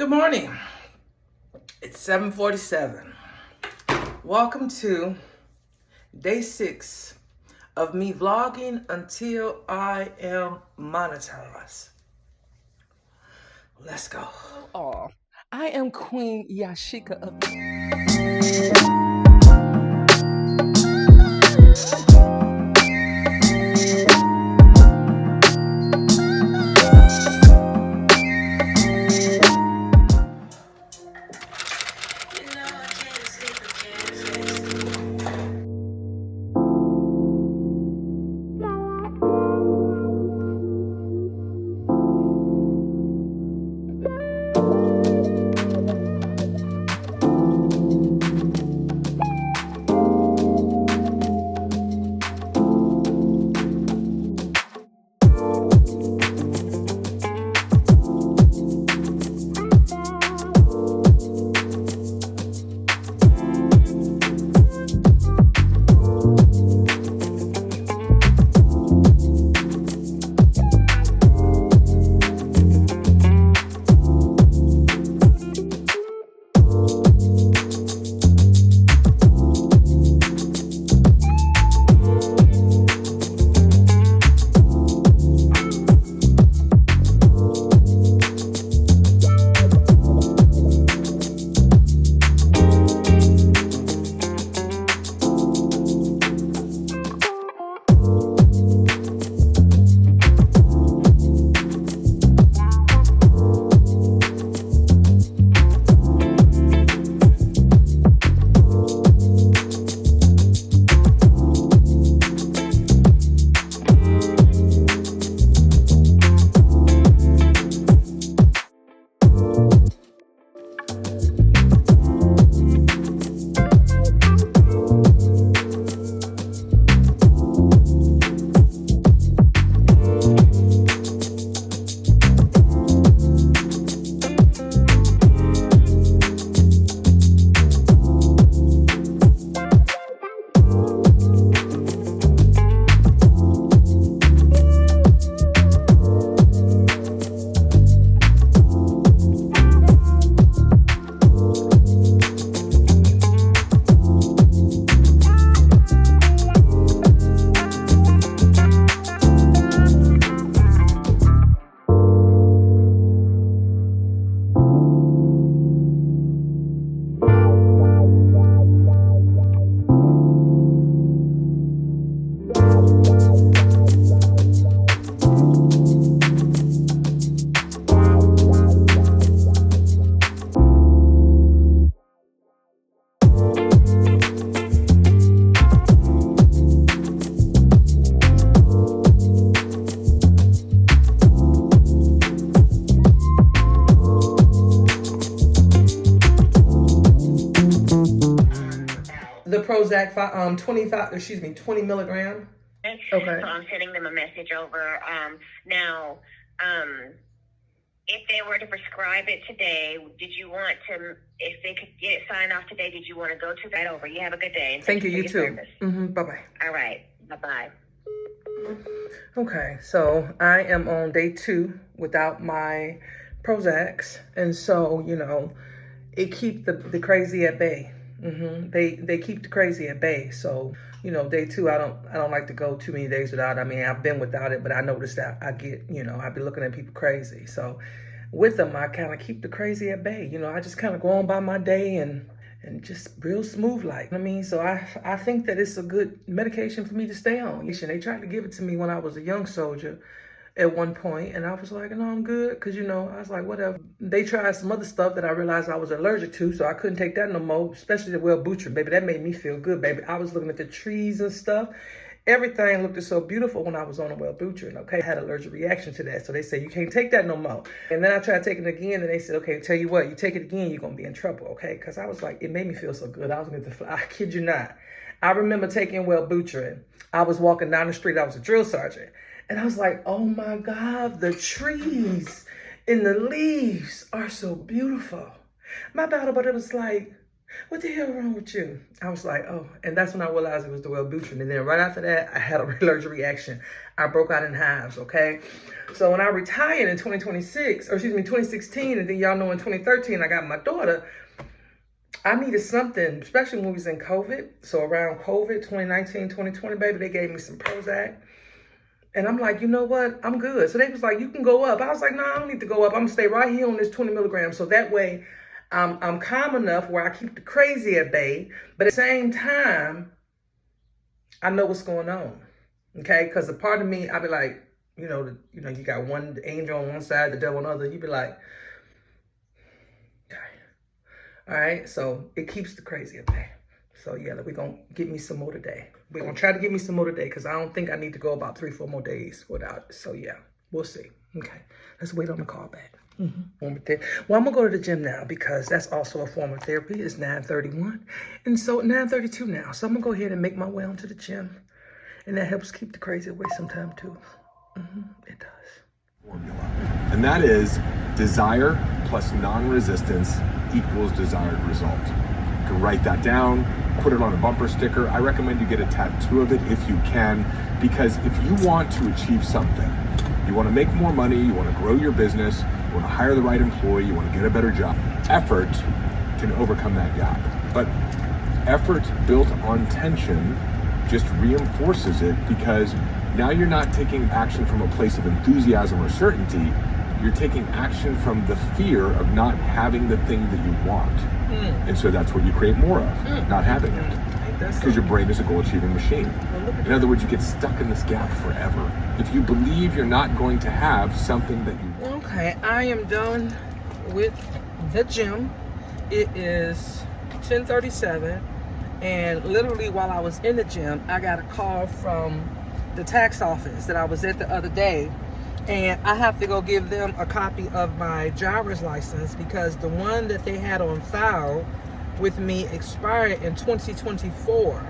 Good morning. It's 7:47. Welcome to day 6 of me vlogging until I am monetized. Let's go. Oh, I am Queen Yashika of the Prozac 20 milligram. Okay. Okay. So I'm sending them a message over. Now, if they were to prescribe it today, did you want to, if they could get it signed off today, did you want to go to that over? You have a good day. Thank you, you too. Bye-bye. All right. Bye-bye. Okay, so I am on day 2 without my Prozacs. And so, you know, it keep the crazy at bay. They keep the crazy at bay. So, you know, day 2, I don't like to go too many days without. I mean, I've been without it, but I noticed that I get, you know, I be looking at people crazy. So with them, I kind of keep the crazy at bay. You know, I just kind of go on by my day and just real smooth like. I mean, so I think that it's a good medication for me to stay on. They tried to give it to me when I was a young soldier at one point, and I was like, no, I'm good, because, you know, I was like, whatever. They tried some other stuff that I realized I was allergic to, so I couldn't take that no more, especially the Wellbutrin, baby. That made me feel good, baby. I was looking at the trees and stuff. Everything looked so beautiful when I was on a Wellbutrin, okay? I had an allergic reaction to that, so they said, you can't take that no more. And then I tried taking it again, and they said, okay, tell you what, you take it again, you're going to be in trouble, okay? Because I was like, it made me feel so good. I was going to fly. I kid you not. I remember taking Wellbutrin. I was walking down the street. I was a drill sergeant. And I was like, oh my God, the trees and the leaves are so beautiful. My battle buddy was like, what the hell wrong with you? I was like, oh, and that's when I realized it was the Wellbutrin. And then right after that, I had a allergic reaction. I broke out in hives, okay? So when I retired in 2016, and then y'all know in 2013, I got my daughter, I needed something, especially when we was in COVID. So around COVID, 2019, 2020, baby, they gave me some Prozac. And I'm like, you know what? I'm good. So they was like, you can go up. I was like, no, I don't need to go up. I'm gonna stay right here on this 20 milligrams. So that way I'm calm enough where I keep the crazy at bay. But at the same time, I know what's going on. Okay? Because a part of me, I'll be like, you got one angel on one side, the devil on the other. You be like, okay. All right? So it keeps the crazy at bay. So yeah, we're going to get me some more today. We're going to try to get me some more today because I don't think I need to go about 3-4 more days without it. So yeah, we'll see. Okay, let's wait on the call back. Well, I'm going to go to the gym now because that's also a form of therapy. It's 9:31 and so 9:32 now. So I'm going to go ahead and make my way onto the gym. And that helps keep the crazy away sometime too. It does. Formula. And that is desire plus non-resistance equals desired result. You can write that down, put it on a bumper sticker. I recommend you get a tattoo of it if you can, because if you want to achieve something, you want to make more money, you want to grow your business, you want to hire the right employee, you want to get a better job, effort can overcome that gap. But effort built on tension just reinforces it, because now you're not taking action from a place of enthusiasm or certainty. You're taking action from the fear of not having the thing that you want. And so that's what you create more of, not having it. Because your brain is a goal-achieving machine. In other words, you get stuck in this gap forever if you believe you're not going to have something that you want. Okay, I am done with the gym. It is 10:37, and literally while I was in the gym, I got a call from the tax office that I was at the other day, and I have to go give them a copy of my driver's license because the one that they had on file with me expired in 2024.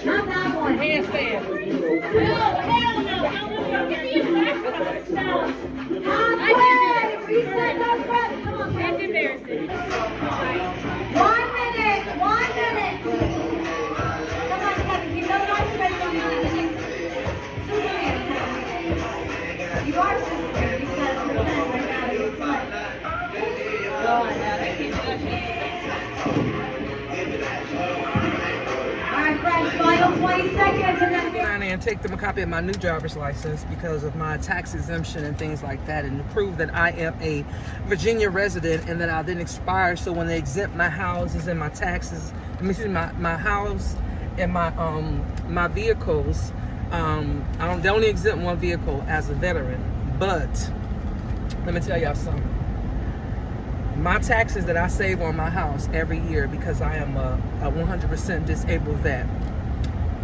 Not that one, handstand. No, hell no. Come on, that's embarrassing. 1 minute. Come on, Kevin, you know not to spend 1 minute. You are super because we're right now. You're fine. Oh, I know. That keeps pushing. Final 20 seconds and then And take them a copy of my new driver's license because of my tax exemption and things like that, and to prove that I am a Virginia resident and that I didn't expire. So when they exempt my houses and my taxes, my house and my vehicles, they only exempt one vehicle as a veteran. But let me tell y'all something. My taxes that I save on my house every year, because I am a 100% disabled vet,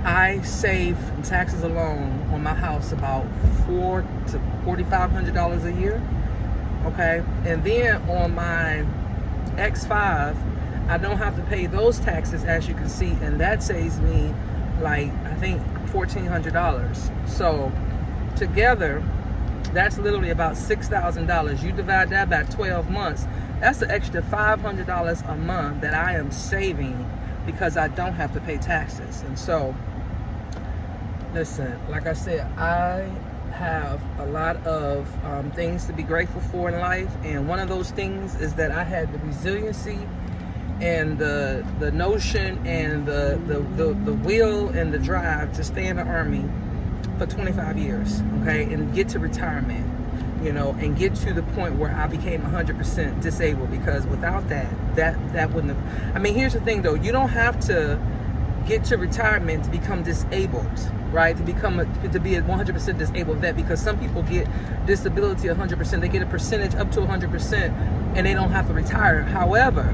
I save in taxes alone on my house about $400 to $4,500 a year. Okay, and then on my X5, I don't have to pay those taxes, as you can see, and that saves me like I think $1,400. So together, that's literally about $6,000. You divide that by 12 months. That's an extra $500 a month that I am saving because I don't have to pay taxes. And so, listen, like I said, I have a lot of things to be grateful for in life. And one of those things is that I had the resiliency and the notion and the will and the drive to stay in the Army for 25 years, okay, and get to retirement, and get to the point where I became 100% disabled, because without that wouldn't have. I mean, here's the thing though, you don't have to get to retirement to become disabled, right? To be a 100% disabled vet, because some people get disability 100%, they get a percentage up to 100% and they don't have to retire. However,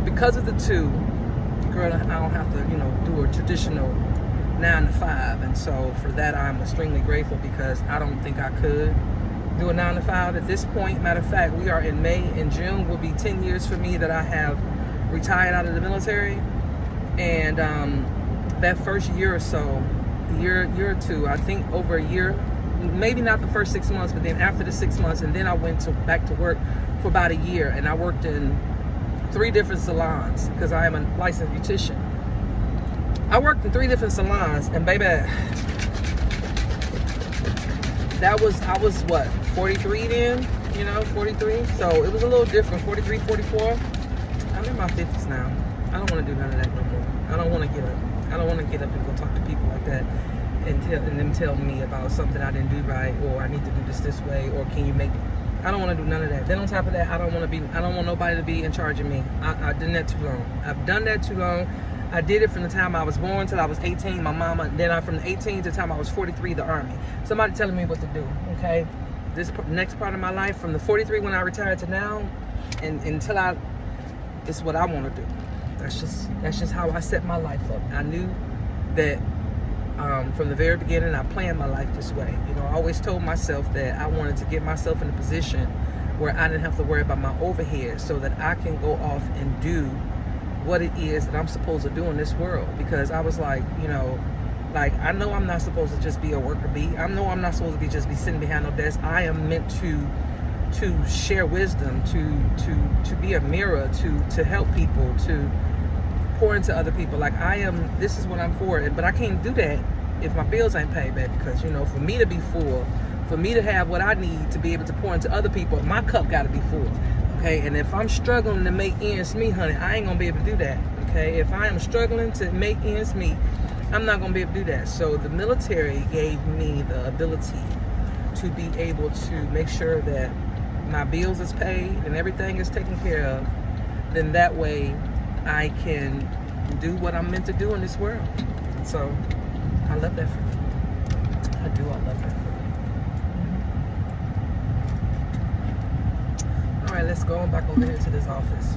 because of the two, girl, I don't have to, do a traditional 9 to 5, and so for that I'm extremely grateful, because I don't think I could do a 9 to 5 at this point. Matter of fact, we are in May. In June will be 10 years for me that I have retired out of the military, and that first year or so, year or two, I think over a year, maybe not the first 6 months, but then after the 6 months, and then I went back to work for about a year, and I worked in 3 different salons because I am a licensed beautician. I worked in 3 different salons, and baby, I was what, 43 then, 43. So it was a little different, 43, 44. I'm in my 50s now. I don't want to do none of that no more. I don't want to get up. I don't want to get up and go talk to people like that and them tell me about something I didn't do right, or I need to do this way, or can you make it? I don't want to do none of that. Then on top of that, I don't want nobody to be in charge of me. I've done that too long. I've done that too long. I did it from the time I was born till I was 18, my mama. Then from the 18 to the time I was 43, the Army. Somebody telling me what to do, okay? This next part of my life, from the 43 when I retired to now, and until it's what I want to do. That's just how I set my life up. I knew that from the very beginning, I planned my life this way. I always told myself that I wanted to get myself in a position where I didn't have to worry about my overhead, so that I can go off and do what it is that I'm supposed to do in this world. Because I was like, I know I'm not supposed to just be a worker bee. I know I'm not supposed to just be sitting behind no desk. I am meant to share wisdom, to be a mirror, to help people, to pour into other people. This is what I'm for. But I can't do that if my bills ain't paid back, because for me to be full, for me to have what I need to be able to pour into other people, my cup got to be full. Okay, and if I'm struggling to make ends meet, honey, I ain't gonna be able to do that. Okay, if I am struggling to make ends meet, I'm not gonna be able to do that. So the military gave me the ability to be able to make sure that my bills is paid and everything is taken care of. Then that way I can do what I'm meant to do in this world. So I love that for me. I do. I love that for me. All right, let's go on back over here to this office.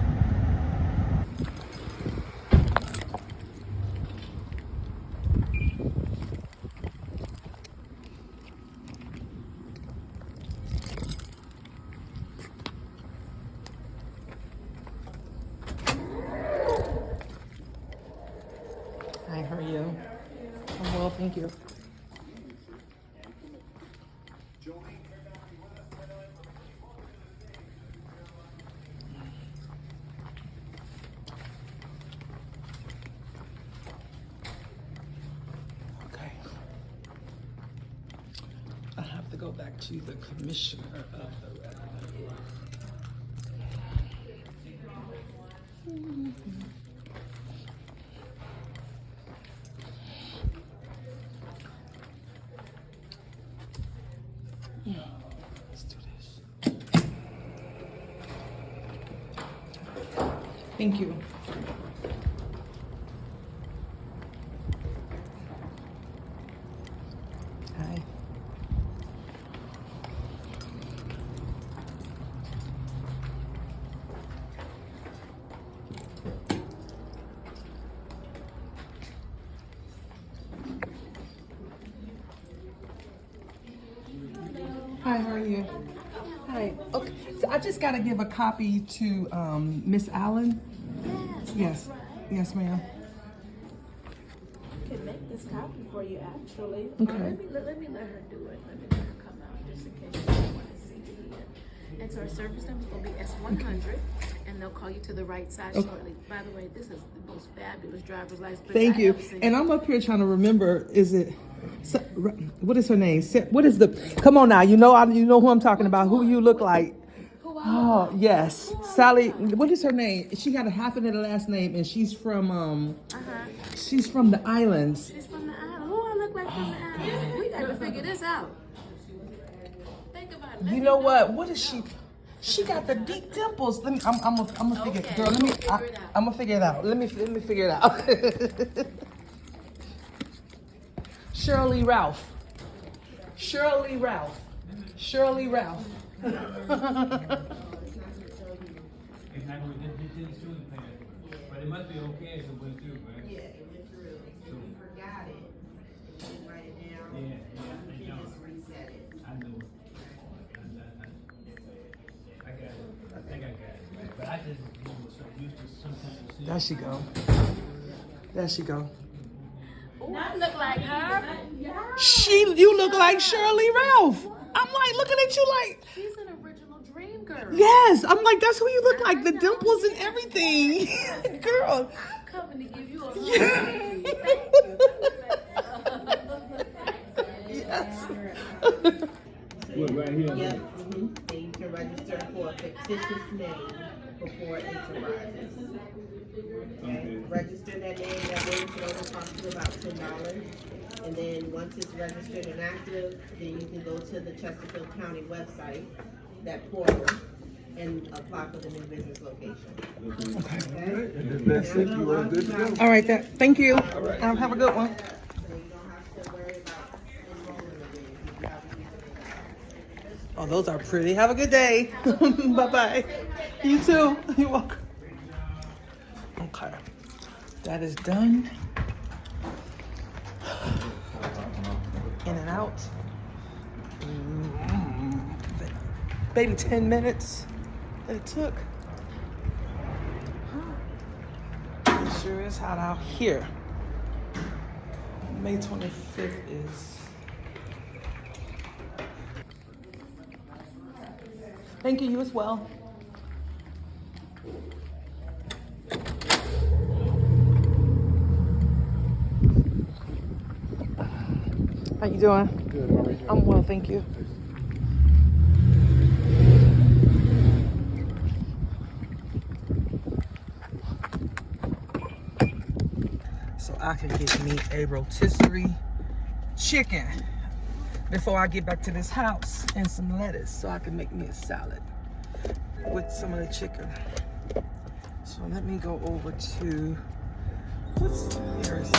Hi, how are you? I'm well, thank you. Okay. I have to go back to the commissioner of the revenue. Let's do this. Thank you. Hi. Hi, how are you? Hi. Okay, so I just got to give a copy to Miss Allen. Yes. Yes, ma'am. Can make this copy for you, actually. Okay. Let me let her do it. Let me let her come out just in case you want to see it. And so our service number is going to be S100, and they'll call you to the right side shortly. By the way, this is the most fabulous driver's license. Thank you. And I'm up here trying to remember. What is her name? What is the? Come on now. You know who I'm talking about. Who you look like? Oh yes, Sally. What is her name? She got a half of the last name, and she's from She's from the islands. She's from the island. Who I look like from the island? We got to figure this out. Think about it. You know what? What is she? She got the deep dimples. I'm gonna figure. Okay, Girl, I'm gonna figure it out. Let me figure it out. Sheryl Lee Ralph. Sheryl Lee Ralph. Sheryl Lee Ralph. Exactly, this is shooting pass, but it must be okay if it went through, right? Yeah, it went through. If you forgot it, you write it down. Yeah, I You know. just reset it. I know. I got it. I think I got it, right? But I just was so used to sometimes seeing. There she go. There she go. I look like her. You look like Sheryl Lee Ralph. I'm like looking at you like, She's an original dream girl. yes. I'm like, that's who you look like, the dimples and everything. Girl. I'm coming to give you a Yes. What, right here? Yep. And you can register for a fictitious name before Enterprises. Okay. Register that name, that way it only cost you about $10. And then once it's registered and active, then you can go to the Chesterfield County website, that portal, and apply for the new business location. Okay? That's it. You are good to go. All right, thank you. Have a good one. So you don't have to worry about enrolling again. You have to use it. Oh, those are pretty. Have a good day. Bye-bye. You too. You're welcome. Okay. That is done. In and out. Maybe 10 minutes that it took. It sure is hot out here. May 25th is. Thank you, you as well. How you doing? Good. How are you? I'm well, thank you. So I can get me a rotisserie chicken before I get back to this house and some lettuce so I can make me a salad with some of the chicken. So let me go over to, here is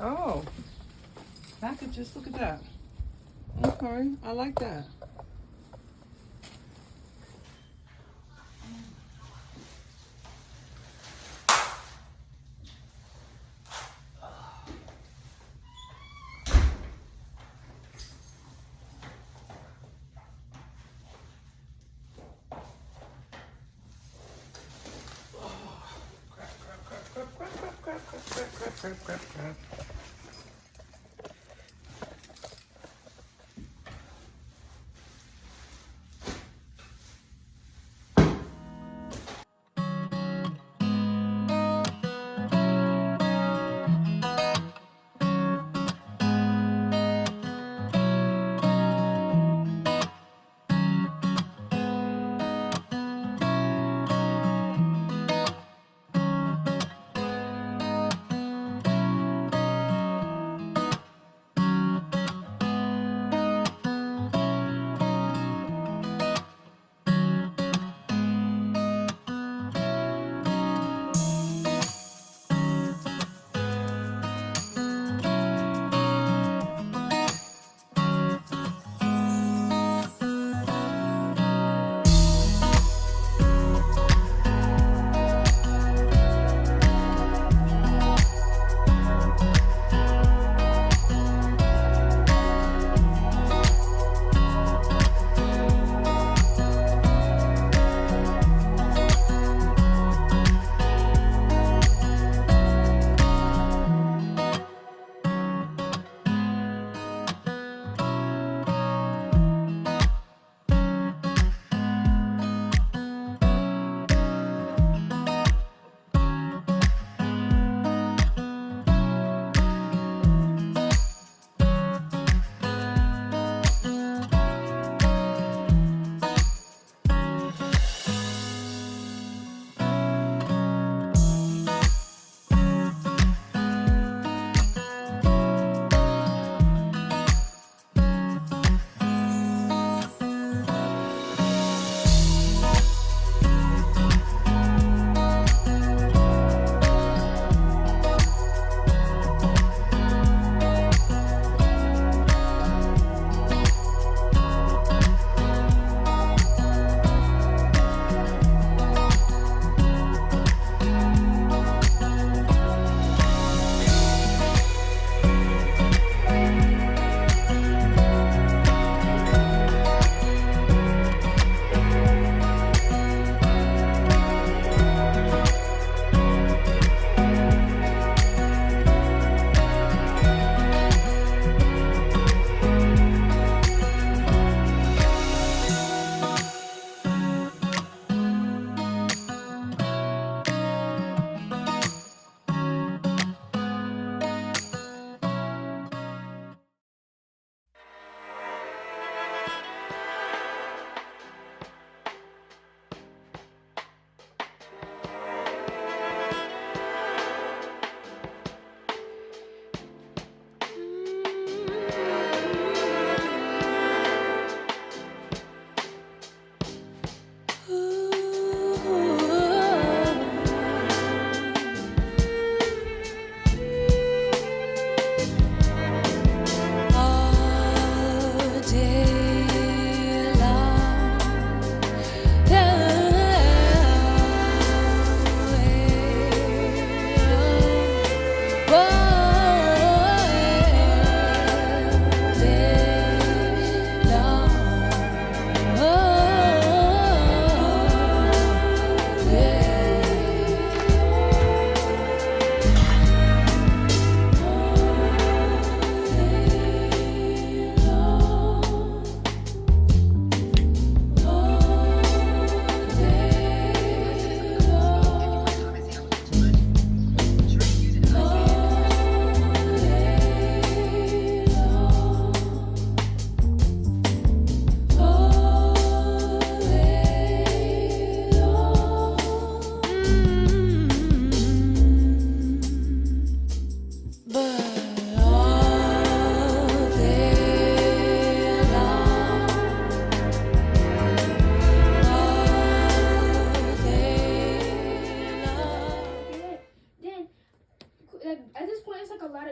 Oh, packages, look at that. Okay, I like that. Crap.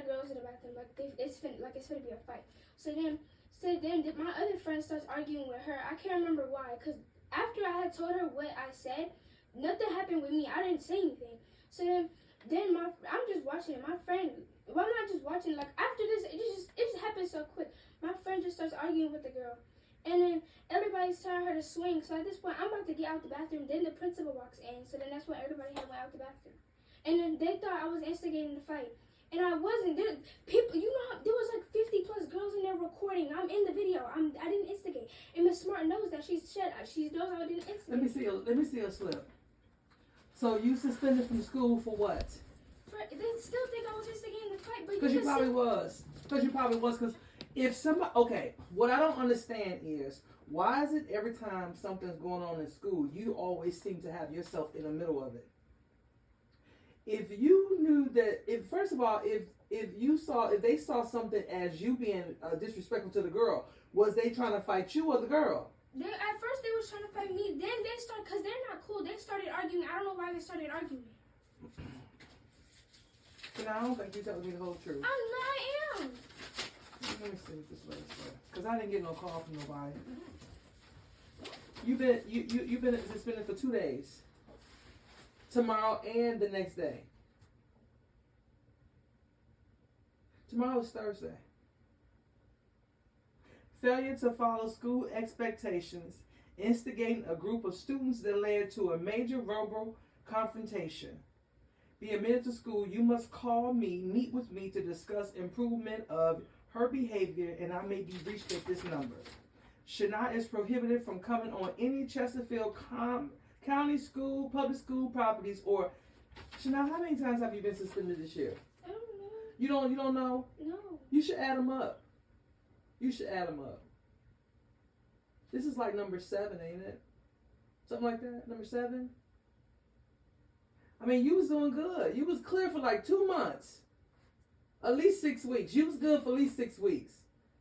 of girls in the bathroom, like it's gonna be a fight. So then my other friend starts arguing with her. I can't remember why, cause after I had told her what I said, nothing happened with me. I didn't say anything. So then I'm just watching it. My friend, well, I'm not just watching. Like after this, it just happened so quick. My friend just starts arguing with the girl, and then everybody's telling her to swing. So at this point, I'm about to get out the bathroom. Then the principal walks in. So then that's when everybody had went out the bathroom. And then they thought I was instigating the fight. And I wasn't. People, you know, there was like 50 plus girls in there recording. I'm in the video. I didn't instigate. And Miss Smart knows that. She knows I didn't instigate. Let me see a slip. So you suspended from school for what? They still think I was instigating the fight, but Because you probably was. Because if somebody, okay, what I don't understand is, why is it every time something's going on in school, you always seem to have yourself in the middle of it? If you knew that, if they saw something as you being disrespectful to the girl, was they trying to fight you or the girl? At first they was trying to fight me. Then they started, because they're not cool. They started arguing. I don't know why they started arguing. You know, I don't think you telling me the whole truth. I am. Let me see what this lady said. Because I didn't get no call from nobody. You've been suspended for 2 days. Tomorrow and the next day. Tomorrow is Thursday. Failure to follow school expectations, instigating a group of students that led to a major verbal confrontation. Be admitted to school, you must call me, meet with me to discuss improvement of her behavior, and I may be reached at this number. Shania is prohibited from coming on any Chesterfield County school, public school properties, or Shania, how many times have you been suspended this year? I don't know. You don't know? No. You should add them up. This is like number 7, ain't it? Something like that. Number 7. I mean, you was doing good. You was clear for like 2 months. At least 6 weeks. You was good for at least 6 weeks.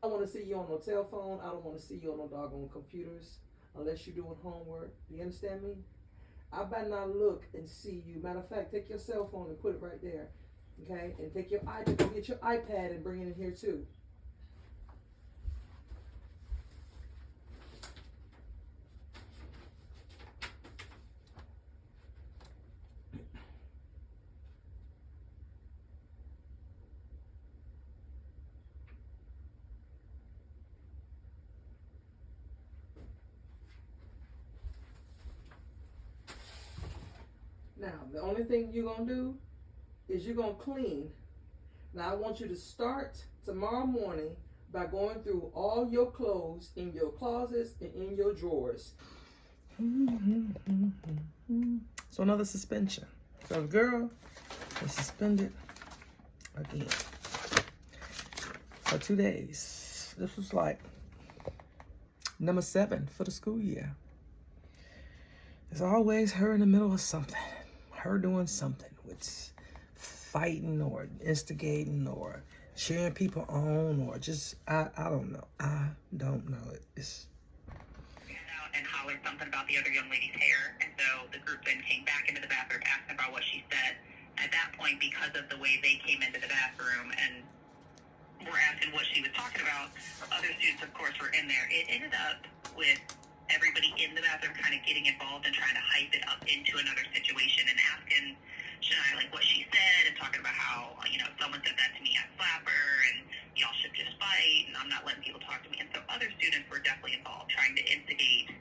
I don't want to see you on no telephone. I don't want to see you on no doggone computers unless you're doing homework. You understand me? I better not look and see you. Matter of fact, take your cell phone and put it right there. Okay? And take your iPad, get your iPad and bring it in here too. Now, the only thing you're going to do is you're going to clean. Now, I want you to start tomorrow morning by going through all your clothes in your closets and in your drawers. So another suspension. So the girl is suspended again for 2 days. This was like number 7 for the school year. There's always her in the middle of something. Her doing something with fighting or instigating or cheering people on or just, I don't know. I don't know. It's out and hollered something about the other young lady's hair, and so the group then came back into the bathroom, asking about what she said. At that point, because of the way they came into the bathroom and were asking what she was talking about, other students, of course, were in there. It ended up with everybody in the bathroom kind of getting involved and trying to hype it up into another situation and asking Shania like what she said and talking about how, you know, someone said that to me, I slap her, and y'all should just fight, and I'm not letting people talk to me. And so other students were definitely involved, trying to instigate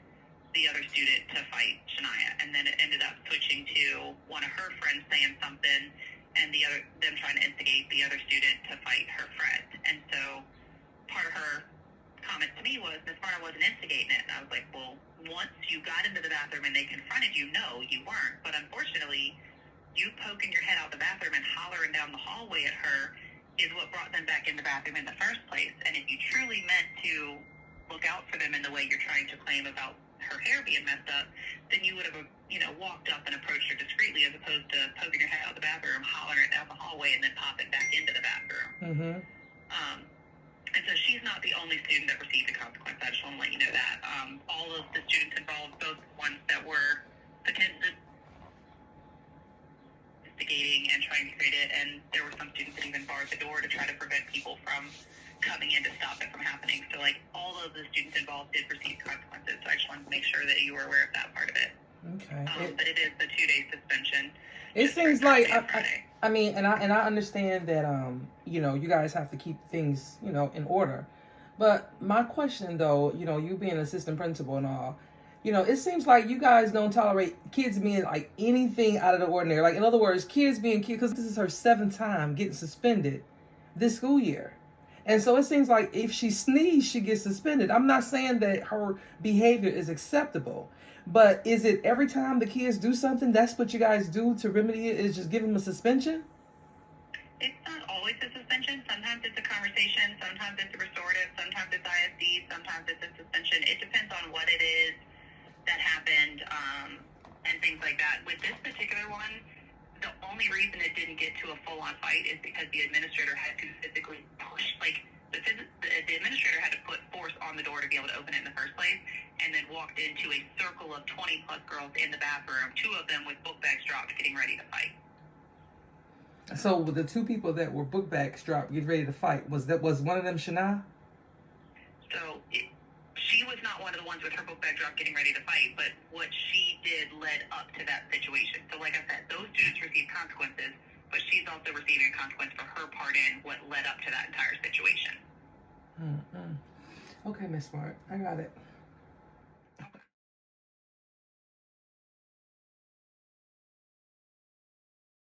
the other student to fight Shania. And then it ended up switching to one of her friends saying something and them trying to instigate the other student to fight her friend. And so part of her comment to me was, Ms. Marta wasn't instigating it. And I was like, well, once you got into the bathroom and they confronted you, no, you weren't. But unfortunately, you poking your head out the bathroom and hollering down the hallway at her is what brought them back in the bathroom in the first place. And if you truly meant to look out for them in the way you're trying to claim about her hair being messed up, then you would have, you know, walked up and approached her discreetly as opposed to poking your head out the bathroom, hollering it down the hallway, and then popping back into the bathroom. And so she's not the only student that received a consequence. I just want to let you know that. All of the students involved, both ones that were potentially instigating and trying to create it, and there were some students that even barred bar at the door to try to prevent people from coming in to stop it from happening. So, like, all of the students involved did receive consequences. So I just wanted to make sure that you were aware of that part of it. Okay. But it is the 2-day suspension. It seems like I mean, and I understand that you know, you guys have to keep things, you know, in order. But my question though, you know, you being an assistant principal and all, you know, it seems like you guys don't tolerate kids being like anything out of the ordinary. Like, in other words, kids being kids, because this is her 7th time getting suspended this school year. And so it seems like if she sneezes, she gets suspended. I'm not saying that her behavior is acceptable, but is it every time the kids do something, that's what you guys do to remedy it, is just give them a suspension? It's not always a suspension. Sometimes it's a conversation. Sometimes it's a restorative. Sometimes it's ISD. Sometimes it's a suspension. It depends on what it is that happened and things like that. With this particular one, the only reason it didn't get to a full-on fight is because the administrator had to physically push, like, the administrator had to put force on the door to be able to open it in the first place, and then walked into a circle of 20-plus girls in the bathroom, 2 of them with book bags dropped, getting ready to fight. So the 2 people that were book bags dropped, getting ready to fight, was one of them Shana? So she was not one of the ones with her book bag drop getting ready to fight, but what she did led up to that situation. So like I said, those students received consequences, but she's also receiving a consequence for her part in what led up to that entire situation. Okay, Miss Smart, I got it.